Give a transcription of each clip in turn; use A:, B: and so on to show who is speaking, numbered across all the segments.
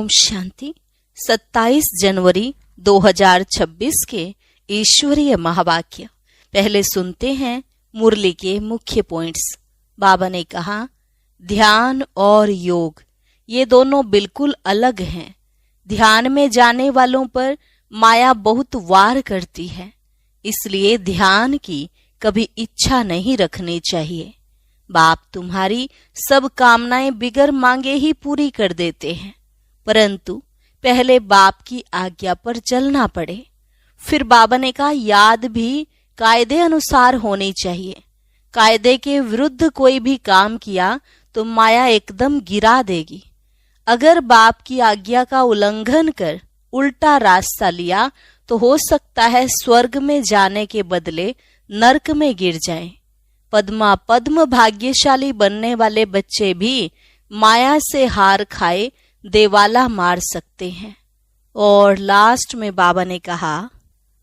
A: ओम शांति। 27 जनवरी 2026 के ईश्वरीय महावाक्य। पहले सुनते हैं मुरली के मुख्य पॉइंट्स। बाबा ने कहा, ध्यान और योग ये दोनों बिल्कुल अलग हैं। ध्यान में जाने वालों पर माया बहुत वार करती है, इसलिए ध्यान की कभी इच्छा नहीं रखनी चाहिए। बाप तुम्हारी सब कामनाएं बिगर मांगे ही पूरी कर देते हैं, परंतु पहले बाप की आज्ञा पर चलना पड़े। फिर बाबा ने कहा, याद भी कायदे अनुसार होनी चाहिए। कायदे के विरुद्ध कोई भी काम किया तो माया एकदम गिरा देगी। अगर बाप की आज्ञा का उल्लंघन कर उल्टा रास्ता लिया तो हो सकता है स्वर्ग में जाने के बदले नरक में गिर जाएं। पद्मा पद्म भाग्यशाली बनने वाले बच्चे भी माया से हार खाए देवाला मार सकते हैं। और लास्ट में बाबा ने कहा,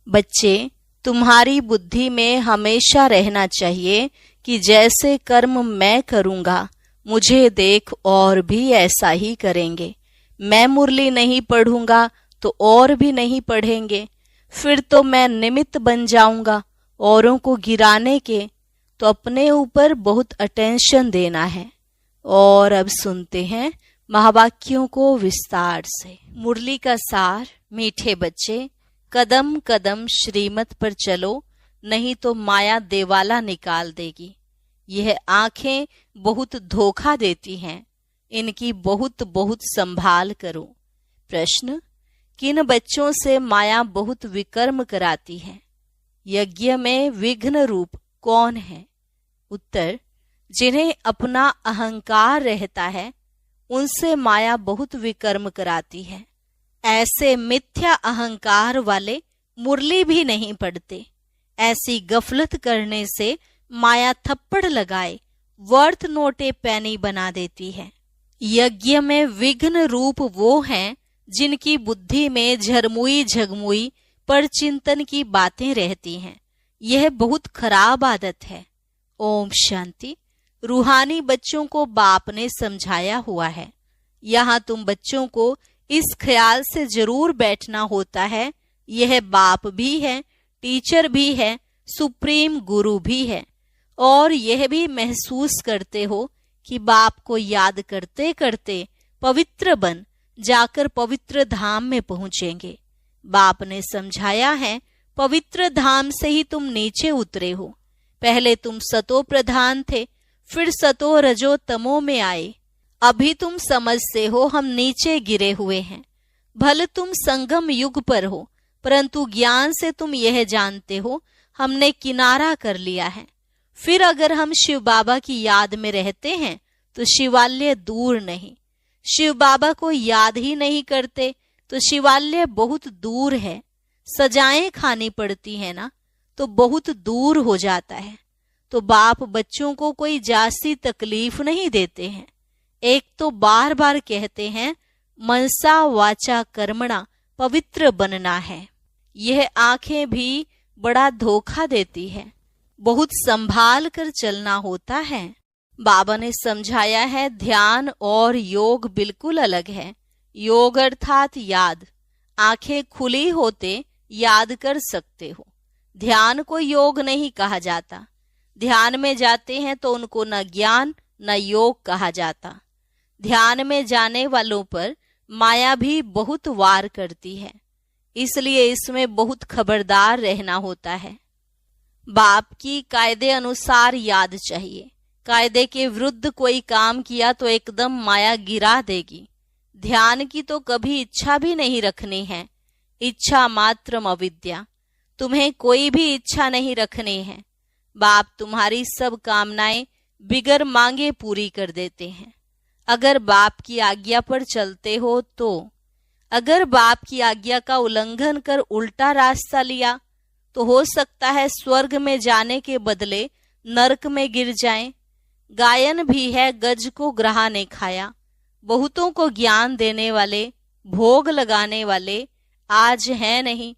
A: बच्चे तुम्हारी बुद्धि में हमेशा रहना चाहिए कि जैसे कर्म मैं करूंगा मुझे देख और भी ऐसा ही करेंगे। मैं मुरली नहीं पढ़ूंगा तो और भी नहीं पढ़ेंगे, फिर तो मैं निमित्त बन जाऊंगा औरों को गिराने के। तो अपने ऊपर बहुत अटेंशन देना है। और अब सुनते हैं महावाक्यों को विस्तार से। मुरली का सार। मीठे बच्चे, कदम कदम श्रीमत पर चलो, नहीं तो माया देवाला निकाल देगी। यह आंखें बहुत धोखा देती हैं, इनकी बहुत बहुत संभाल करो। प्रश्न, किन बच्चों से माया बहुत विकर्म कराती है? यज्ञ में विघ्न रूप कौन है? उत्तर, जिन्हें अपना अहंकार रहता है उनसे माया बहुत विकर्म कराती है। ऐसे मिथ्या अहंकार वाले मुरली भी नहीं पढ़ते। ऐसी गफलत करने से माया थप्पड़ लगाए वर्थ नोटे पैनी बना देती है। यज्ञ में विघ्न रूप वो हैं जिनकी बुद्धि में झरमुई झगमुई पर चिंतन की बातें रहती हैं। यह बहुत खराब आदत है। ओम शांति। रूहानी बच्चों को बाप ने समझाया हुआ है। यहाँ तुम बच्चों को इस ख्याल से जरूर बैठना होता है, यह बाप भी है, टीचर भी है, सुप्रीम गुरु भी है। और यह भी महसूस करते हो कि बाप को याद करते करते पवित्र बन जाकर पवित्र धाम में पहुंचेंगे। बाप ने समझाया है, पवित्र धाम से ही तुम नीचे उतरे हो। पहले तुम सतो प्रधान थे, फिर सतो रजो तमो में आए। अभी तुम समझते हो हम नीचे गिरे हुए हैं। भले तुम संगम युग पर हो, परंतु ज्ञान से तुम यह जानते हो हमने किनारा कर लिया है। फिर अगर हम शिव बाबा की याद में रहते हैं तो शिवालय दूर नहीं। शिव बाबा को याद ही नहीं करते तो शिवालय बहुत दूर है। सजाएं खानी पड़ती है ना, तो बहुत दूर हो जाता है। तो बाप बच्चों को कोई जास्ती तकलीफ नहीं देते हैं। एक तो बार बार कहते हैं मनसा वाचा कर्मणा पवित्र बनना है। यह आंखें भी बड़ा धोखा देती है, बहुत संभाल कर चलना होता है। बाबा ने समझाया है, ध्यान और योग बिल्कुल अलग है। योग अर्थात याद। आंखें खुली होते याद कर सकते हो। ध्यान को योग नहीं कहा जाता। ध्यान में जाते हैं तो उनको न ज्ञान न योग कहा जाता। ध्यान में जाने वालों पर माया भी बहुत वार करती है, इसलिए इसमें बहुत खबरदार रहना होता है। बाप की कायदे अनुसार याद चाहिए। कायदे के विरुद्ध कोई काम किया तो एकदम माया गिरा देगी। ध्यान की तो कभी इच्छा भी नहीं रखनी है। इच्छा मात्रम अविद्या। तुम्हें कोई भी इच्छा नहीं रखनी है। बाप तुम्हारी सब कामनाएं बिगर मांगे पूरी कर देते हैं, अगर बाप की आज्ञा पर चलते हो तो। अगर बाप की आज्ञा का उल्लंघन कर उल्टा रास्ता लिया तो हो सकता है स्वर्ग में जाने के बदले नरक में गिर जाएं। गायन भी है, गज को ग्राह ने खाया। बहुतों को ज्ञान देने वाले, भोग लगाने वाले आज हैं नहीं,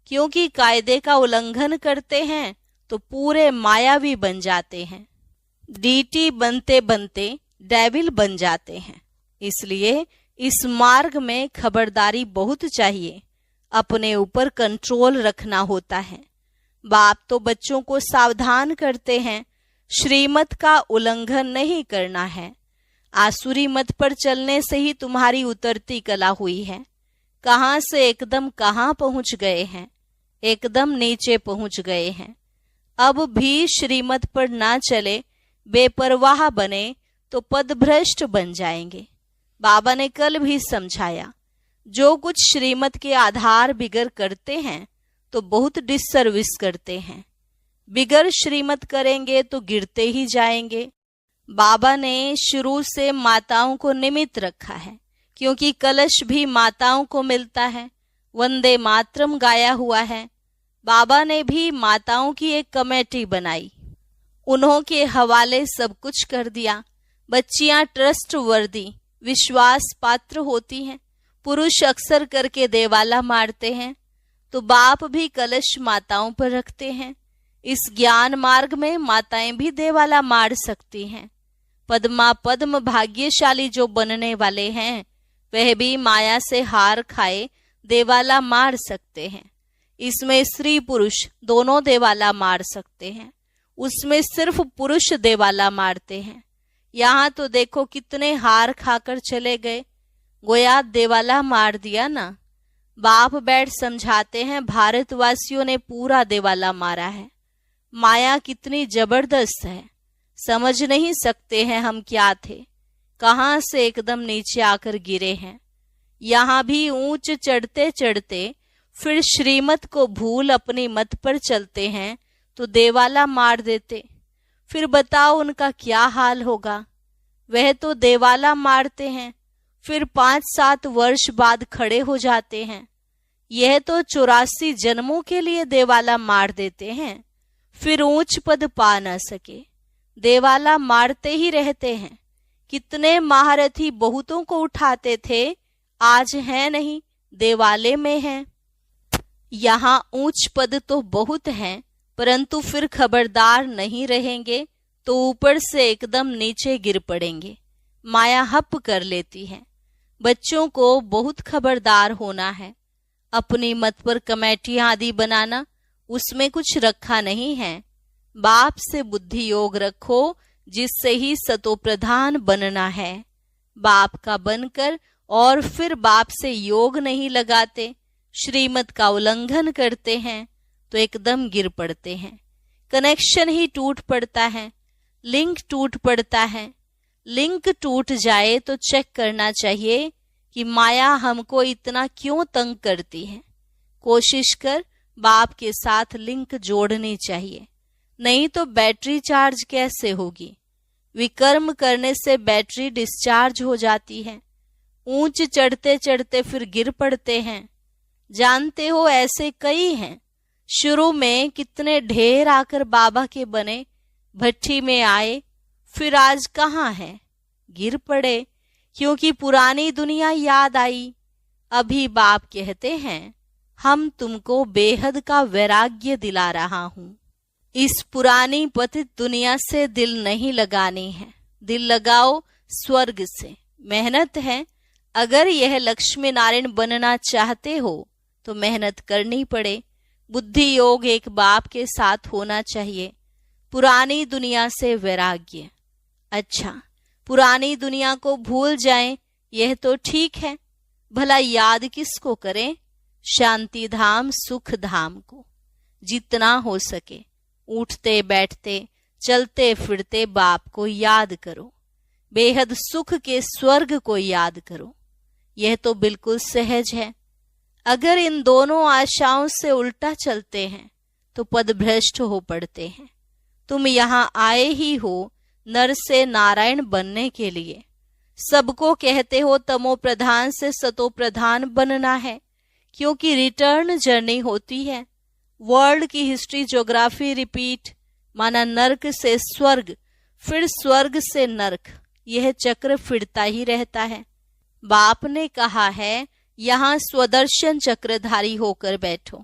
A: क्योंकि कायदे का उल्लंघन करते हैं तो पूरे मायावी बन जाते हैं। डीटी बनते बनते डेविल बन जाते हैं। इसलिए इस मार्ग में खबरदारी बहुत चाहिए, अपने ऊपर कंट्रोल रखना होता है। बाप तो बच्चों को सावधान करते हैं, श्रीमत का उल्लंघन नहीं करना है। आसुरी मत पर चलने से ही तुम्हारी उतरती कला हुई है। कहाँ से एकदम कहाँ पहुंच गए हैं, एकदम नीचे पहुंच गए हैं। अब भी श्रीमत पर ना चले, बेपरवाह बने तो पदभ्रष्ट बन जाएंगे। बाबा ने कल भी समझाया, जो कुछ श्रीमत के आधार बिगड़ करते हैं तो बहुत डिसर्विस करते हैं। बिगड़ श्रीमत करेंगे तो गिरते ही जाएंगे। बाबा ने शुरू से माताओं को निमित्त रखा है, क्योंकि कलश भी माताओं को मिलता है। वंदे मातरम गाया हुआ है। बाबा ने भी माताओं की एक कमेटी बनाई, उन्हों के हवाले सब कुछ कर दिया। बच्चियां ट्रस्ट वर्दी, विश्वास पात्र होती हैं। पुरुष अक्सर करके देवाला मारते हैं, तो बाप भी कलश माताओं पर रखते हैं। इस ज्ञान मार्ग में माताएं भी देवाला मार सकती हैं। पद्मा पद्म भाग्यशाली जो बनने वाले हैं, वह भी माया से हार खाए देवाला मार सकते हैं। इसमें स्त्री पुरुष दोनों देवाला मार सकते हैं, उसमें सिर्फ पुरुष देवाला मारते हैं। यहाँ तो देखो कितने हार खाकर चले गए, गोया देवाला मार दिया ना। बाप बैठ समझाते हैं, भारतवासियों ने पूरा देवाला मारा है। माया कितनी जबरदस्त है, समझ नहीं सकते हैं हम क्या थे, कहाँ से एकदम नीचे आकर गिरे हैं। यहाँ भी ऊंच चढ़ते चढ़ते फिर श्रीमत को भूल अपनी मत पर चलते हैं तो देवाला मार देते। फिर बताओ उनका क्या हाल होगा। वह तो देवाला मारते हैं, फिर 5-7 वर्ष बाद खड़े हो जाते हैं। यह तो 84 जन्मों के लिए देवाला मार देते हैं, फिर ऊंच पद पा न सके, देवाला मारते ही रहते हैं। कितने महारथी बहुतों को उठाते थे, आज है नहीं, देवाले में हैं। यहाँ ऊंच पद तो बहुत हैं, परंतु फिर खबरदार नहीं रहेंगे तो ऊपर से एकदम नीचे गिर पड़ेंगे। माया हप कर लेती है। बच्चों को बहुत खबरदार होना है। अपनी मत पर कमेटियां आदि बनाना, उसमें कुछ रखा नहीं है। बाप से बुद्धि योग रखो, जिससे ही सतो प्रधान बनना है। बाप का बनकर और फिर बाप से योग नहीं लगाते, श्रीमत का उल्लंघन करते हैं तो एकदम गिर पड़ते हैं। कनेक्शन ही टूट पड़ता है, लिंक टूट पड़ता है। लिंक टूट जाए तो चेक करना चाहिए कि माया हमको इतना क्यों तंग करती है। कोशिश कर बाप के साथ लिंक जोड़नी चाहिए, नहीं तो बैटरी चार्ज कैसे होगी। विकर्म करने से बैटरी डिस्चार्ज हो जाती है। ऊंच चढ़ते चढ़ते फिर गिर पड़ते हैं। जानते हो ऐसे कई हैं। शुरू में कितने ढेर आकर बाबा के बने, भट्टी में आए, फिर आज कहाँ हैं, गिर पड़े, क्योंकि पुरानी दुनिया याद आई। अभी बाप कहते हैं, हम तुमको बेहद का वैराग्य दिला रहा हूँ। इस पुरानी पतित दुनिया से दिल नहीं लगानी है, दिल लगाओ स्वर्ग से। मेहनत है, अगर यह लक्ष्मी नारायण बनना चाहते हो तो मेहनत करनी पड़े। बुद्धि योग एक बाप के साथ होना चाहिए। पुरानी दुनिया से वैराग्य। अच्छा, पुरानी दुनिया को भूल जाएं, यह तो ठीक है, भला याद किसको करें? शांति धाम सुख धाम को। जितना हो सके उठते बैठते चलते फिरते बाप को याद करो, बेहद सुख के स्वर्ग को याद करो। यह तो बिल्कुल सहज है। अगर इन दोनों आशाओं से उल्टा चलते हैं तो पदभ्रष्ट हो पड़ते हैं। तुम यहाँ आए ही हो नर से नारायण बनने के लिए। सबको कहते हो तमो प्रधान से सतो प्रधान बनना है, क्योंकि रिटर्न जर्नी होती है। वर्ल्ड की हिस्ट्री ज्योग्राफी रिपीट, माना नर्क से स्वर्ग, फिर स्वर्ग से नर्क, यह चक्र फिरता ही रहता है। बाप ने कहा है, यहाँ स्वदर्शन चक्रधारी होकर बैठो।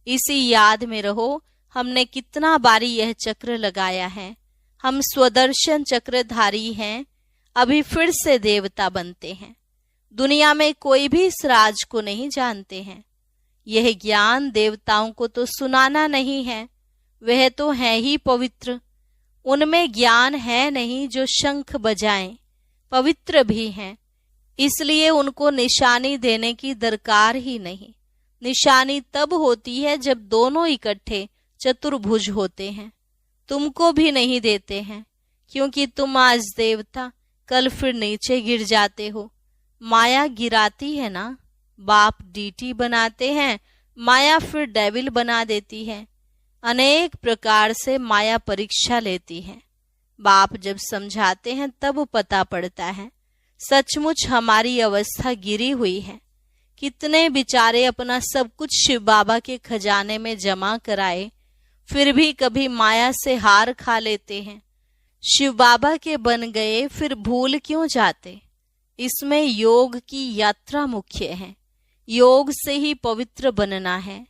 A: इसी याद में रहो, हमने कितना बारी यह चक्र लगाया है। हम स्वदर्शन चक्रधारी हैं, अभी फिर से देवता बनते हैं। दुनिया में कोई भी इस राज को नहीं जानते हैं। यह ज्ञान देवताओं को तो सुनाना नहीं है, वह तो है ही पवित्र। उनमें ज्ञान है नहीं जो शंख बजाएं, पवित्र भी हैं, इसलिए उनको निशानी देने की दरकार ही नहीं। निशानी तब होती है जब दोनों इकट्ठे चतुर्भुज होते हैं। तुमको भी नहीं देते हैं, क्योंकि तुम आज देवता, कल फिर नीचे गिर जाते हो। माया गिराती है ना, बाप डीटी बनाते हैं, माया फिर डेविल बना देती है। अनेक प्रकार से माया परीक्षा लेती है। बाप जब समझाते हैं तब पता पड़ता है सचमुच हमारी अवस्था गिरी हुई है। कितने बेचारे अपना सब कुछ शिव बाबा के खजाने में जमा कराए, फिर भी कभी माया से हार खा लेते हैं। शिव बाबा के बन गए फिर भूल क्यों जाते? इसमें योग की यात्रा मुख्य है। योग से ही पवित्र बनना है।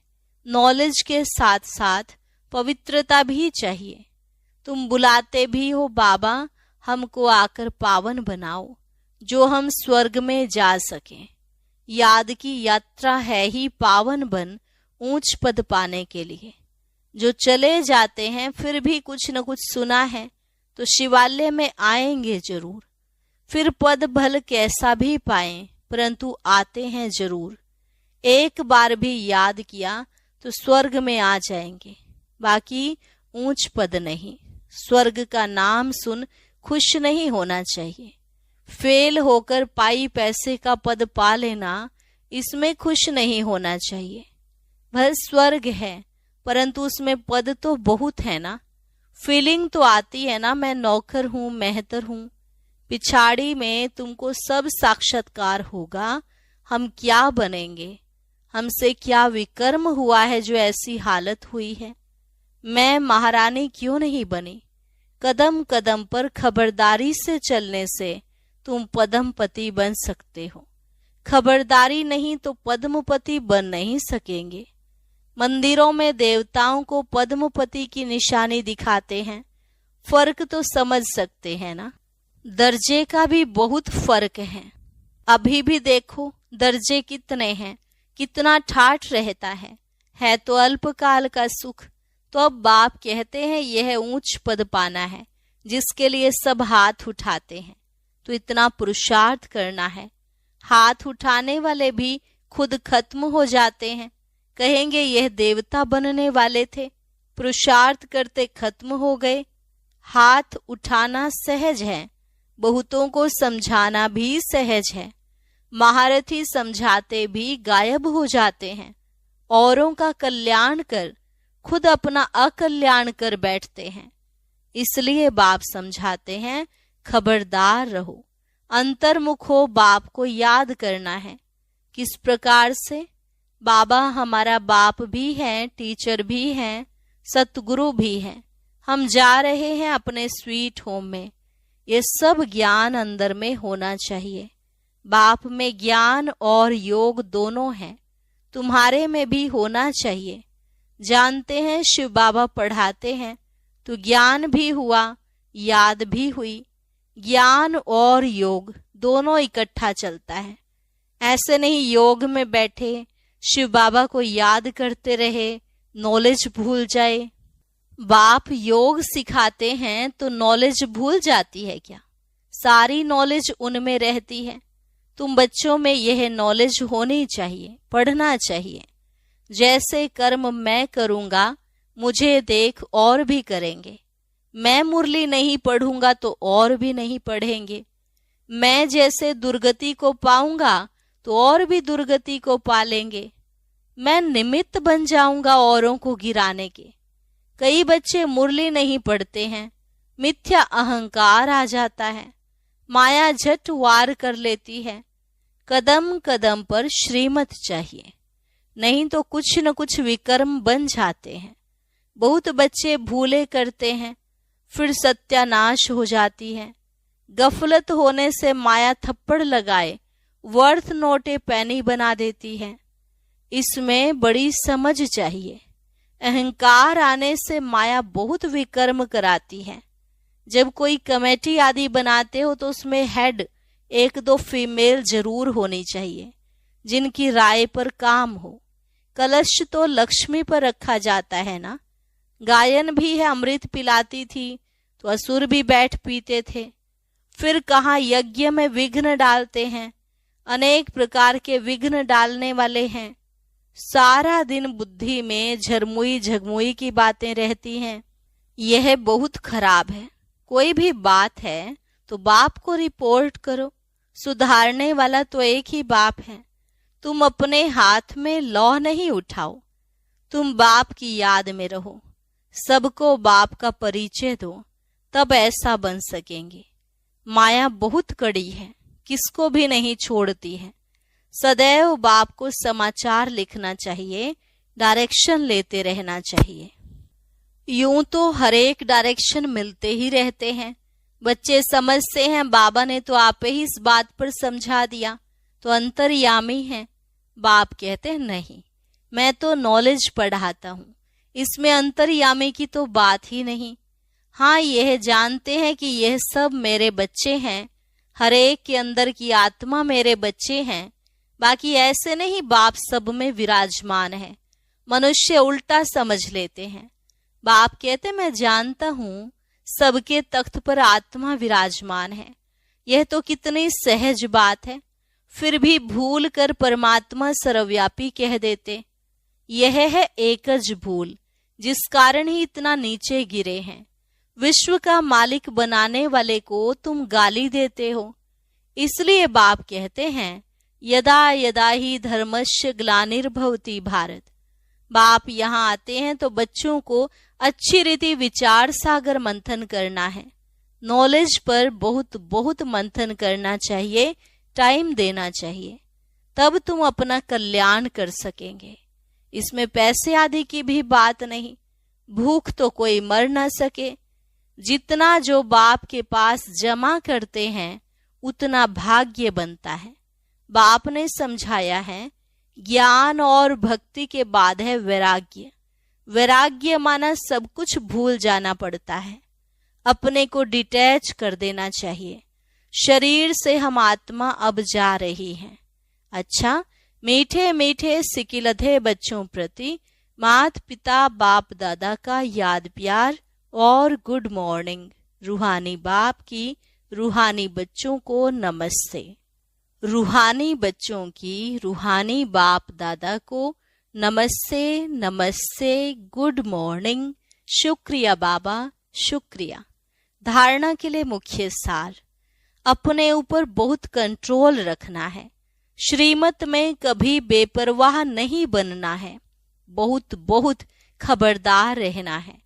A: नॉलेज के साथ साथ पवित्रता भी चाहिए। तुम बुलाते भी हो, बाबा हमको आकर पावन बनाओ, जो हम स्वर्ग में जा सकें। याद की यात्रा है ही पावन बन ऊंच पद पाने के लिए। जो चले जाते हैं फिर भी कुछ न कुछ सुना है तो शिवालय में आएंगे जरूर। फिर पद भल कैसा भी पाएं, परंतु आते हैं जरूर। एक बार भी याद किया तो स्वर्ग में आ जाएंगे, बाकी ऊंच पद नहीं। स्वर्ग का नाम सुन खुश नहीं होना चाहिए। फेल होकर पाई पैसे का पद पा लेना, इसमें खुश नहीं होना चाहिए। भले स्वर्ग है परंतु उसमें पद तो बहुत है ना। फीलिंग तो आती है ना, मैं नौकर हूं, मेहतर हूं। पिछाड़ी में तुमको सब साक्षात्कार होगा। हम क्या बनेंगे, हमसे क्या विकर्म हुआ है जो ऐसी हालत हुई है। मैं महारानी क्यों नहीं बनी? कदम कदम पर खबरदारी से चलने से तुम पद्मपति बन सकते हो। खबरदारी नहीं तो पद्मपति बन नहीं सकेंगे। मंदिरों में देवताओं को पद्मपति की निशानी दिखाते हैं, फर्क तो समझ सकते हैं ना। दर्जे का भी बहुत फर्क है। अभी भी देखो दर्जे कितने हैं, कितना ठाठ रहता है तो अल्पकाल का सुख। तो अब बाप कहते हैं यह ऊंच पद पाना है, जिसके लिए सब हाथ उठाते हैं। तो इतना पुरुषार्थ करना है। हाथ उठाने वाले भी खुद खत्म हो जाते हैं, कहेंगे यह देवता बनने वाले थे, पुरुषार्थ करते खत्म हो गए। हाथ उठाना सहज है, बहुतों को समझाना भी सहज है। महारथी समझाते भी गायब हो जाते हैं। औरों का कल्याण कर खुद अपना अकल्याण कर बैठते हैं। इसलिए बाप समझाते हैं खबरदार रहो, अंतर्मुख हो, बाप को याद करना है। किस प्रकार से? बाबा हमारा बाप भी हैं, टीचर भी हैं, सतगुरु भी हैं। हम जा रहे हैं अपने स्वीट होम में। ये सब ज्ञान अंदर में होना चाहिए। बाप में ज्ञान और योग दोनों हैं, तुम्हारे में भी होना चाहिए। जानते हैं शिव बाबा पढ़ाते हैं तो ज्ञान भी हुआ, याद भी हुई। ज्ञान और योग दोनों इकट्ठा चलता है। ऐसे नहीं योग में बैठे शिव बाबा को याद करते रहे, नॉलेज भूल जाए। बाप योग सिखाते हैं तो नॉलेज भूल जाती है क्या? सारी नॉलेज उनमें रहती है। तुम बच्चों में यह नॉलेज होनी चाहिए, पढ़ना चाहिए। जैसे कर्म मैं करूंगा, मुझे देख और भी करेंगे। मैं मुरली नहीं पढ़ूंगा तो और भी नहीं पढ़ेंगे। मैं जैसे दुर्गति को पाऊंगा तो और भी दुर्गति को पालेंगे। मैं निमित्त बन जाऊंगा औरों को गिराने के। कई बच्चे मुरली नहीं पढ़ते हैं, मिथ्या अहंकार आ जाता है, माया झट वार कर लेती है। कदम कदम पर श्रीमत चाहिए, नहीं तो कुछ न कुछ विकर्म बन जाते हैं। बहुत बच्चे भूले करते हैं, फिर सत्यानाश हो जाती है। गफलत होने से माया थप्पड़ लगाए वर्थ नोटे पैनी बना देती है। इसमें बड़ी समझ चाहिए। अहंकार आने से माया बहुत विकर्म कराती है। जब कोई कमेटी आदि बनाते हो तो उसमें हेड एक दो फीमेल जरूर होनी चाहिए जिनकी राय पर काम हो। कलश तो लक्ष्मी पर रखा जाता है ना। गायन भी है, अमृत पिलाती थी तो असुर भी बैठ पीते थे। फिर कहाँ यज्ञ में विघ्न डालते हैं, अनेक प्रकार के विघ्न डालने वाले हैं। सारा दिन बुद्धि में झरमुई झगमुई की बातें रहती हैं। यह बहुत खराब है। कोई भी बात है तो बाप को रिपोर्ट करो। सुधारने वाला तो एक ही बाप है। तुम अपने हाथ में लौ नहीं उठाओ। तुम बाप की याद में रहो, सबको बाप का परिचय दो, तब ऐसा बन सकेंगे। माया बहुत कड़ी है, किसको भी नहीं छोड़ती है। सदैव बाप को समाचार लिखना चाहिए, डायरेक्शन लेते रहना चाहिए। यूं तो हर एक डायरेक्शन मिलते ही रहते हैं। बच्चे समझते हैं बाबा ने तो आप ही इस बात पर समझा दिया तो अंतर्यामी है। बाप कहते हैं नहीं, मैं तो नॉलेज पढ़ाता हूँ, इसमें अंतर्यामी की तो बात ही नहीं। हाँ, यह जानते हैं कि यह सब मेरे बच्चे हैं, हर एक के अंदर की आत्मा मेरे बच्चे हैं। बाकी ऐसे नहीं बाप सब में विराजमान है। मनुष्य उल्टा समझ लेते हैं। बाप कहते मैं जानता हूँ सबके तख्त पर आत्मा विराजमान है। यह तो कितनी सहज बात है, फिर भी भूल कर परमात्मा सर्वव्यापी कह देते। यह है एकज भूल, जिस कारण ही इतना नीचे गिरे हैं। विश्व का मालिक बनाने वाले को तुम गाली देते हो। इसलिए बाप कहते हैं यदा यदा ही धर्मस्य ग्लानिर्भवति भारत। बाप यहाँ आते हैं तो बच्चों को अच्छी रीति विचार सागर मंथन करना है। नॉलेज पर बहुत बहुत मंथन करना चाहिए, टाइम देना चाहिए, तब तुम अपना कल्याण कर सकेंगे। इसमें पैसे आदि की भी बात नहीं। भूख तो कोई मर न सके। जितना जो बाप के पास जमा करते हैं उतना भाग्य बनता है। बाप ने समझाया है ज्ञान और भक्ति के बाद है वैराग्य। वैराग्य माना सब कुछ भूल जाना पड़ता है, अपने को डिटैच कर देना चाहिए। शरीर से हम आत्मा अब जा रही हैं। अच्छा, मीठे मीठे सिकिलधे बच्चों प्रति माता पिता बाप दादा का याद प्यार और गुड मॉर्निंग। रूहानी बाप की रूहानी बच्चों को नमस्ते। रूहानी बच्चों की रूहानी बाप दादा को नमस्ते नमस्ते, गुड मॉर्निंग। शुक्रिया बाबा, शुक्रिया। धारणा के लिए मुख्य सार, अपने ऊपर बहुत कंट्रोल रखना है। श्रीमत में कभी बेपरवाह नहीं बनना है। बहुत बहुत खबरदार रहना है,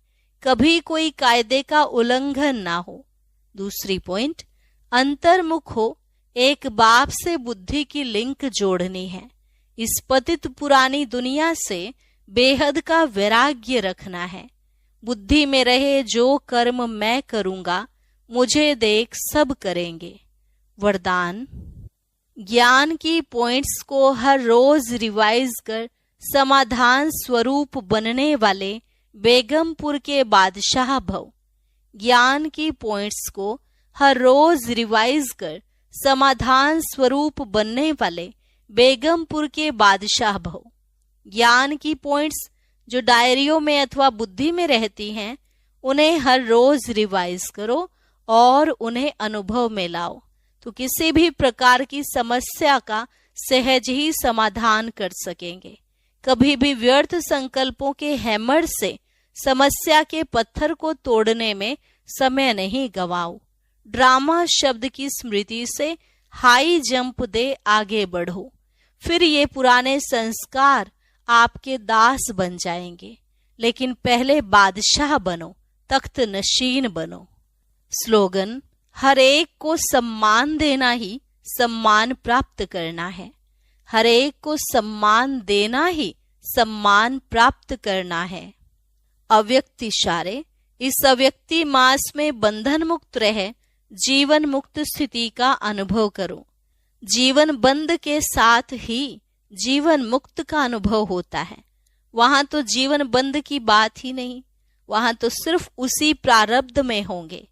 A: कभी कोई कायदे का उल्लंघन ना हो। दूसरी पॉइंट, अंतर्मुख हो। एक बाप से बुद्धि की लिंक जोड़नी है। इस पतित पुरानी दुनिया से बेहद का वैराग्य रखना है। बुद्धि में रहे जो कर्म मैं करूंगा, मुझे देख सब करेंगे। वरदान, ज्ञान की पॉइंट्स को हर रोज रिवाइज कर समाधान स्वरूप बनने वाले बेगमपुर के बादशाह भव। ज्ञान की पॉइंट्स को हर रोज रिवाइज कर समाधान स्वरूप बनने वाले बेगमपुर के बादशाह भव। ज्ञान की पॉइंट्स जो डायरियों में अथवा बुद्धि में रहती हैं, उन्हें हर रोज रिवाइज करो और उन्हें अनुभव में लाओ, तो किसी भी प्रकार की समस्या का सहज ही समाधान कर सकेंगे। कभी भी व्यर्थ संकल्पों के हैमर से समस्या के पत्थर को तोड़ने में समय नहीं गवाओ। ड्रामा शब्द की स्मृति से हाई जंप दे आगे बढ़ो, फिर ये पुराने संस्कार आपके दास बन जाएंगे। लेकिन पहले बादशाह बनो, तख्त नशीन बनो। स्लोगन, हर एक को सम्मान देना ही सम्मान प्राप्त करना है। हर एक को सम्मान देना ही सम्मान प्राप्त करना है। अव्यक्त इशारे, इस अव्यक्ति मास में बंधन मुक्त रह जीवन मुक्त स्थिति का अनुभव करो। जीवन बंद के साथ ही जीवन मुक्त का अनुभव होता है। वहां तो जीवन बंद की बात ही नहीं, वहां तो सिर्फ उसी प्रारब्ध में होंगे।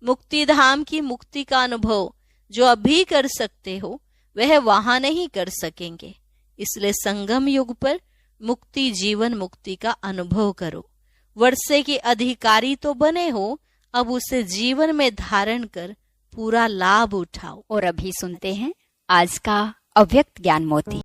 A: मुक्ति धाम की मुक्ति का अनुभव जो अभी कर सकते हो वह वहां नहीं कर सकेंगे। इसलिए संगम युग पर मुक्ति, जीवन मुक्ति का अनुभव करो। वर्षे के अधिकारी तो बने हो, अब उसे जीवन में धारण कर पूरा लाभ उठाओ।
B: और अभी सुनते हैं आज का अव्यक्त ज्ञान मोती।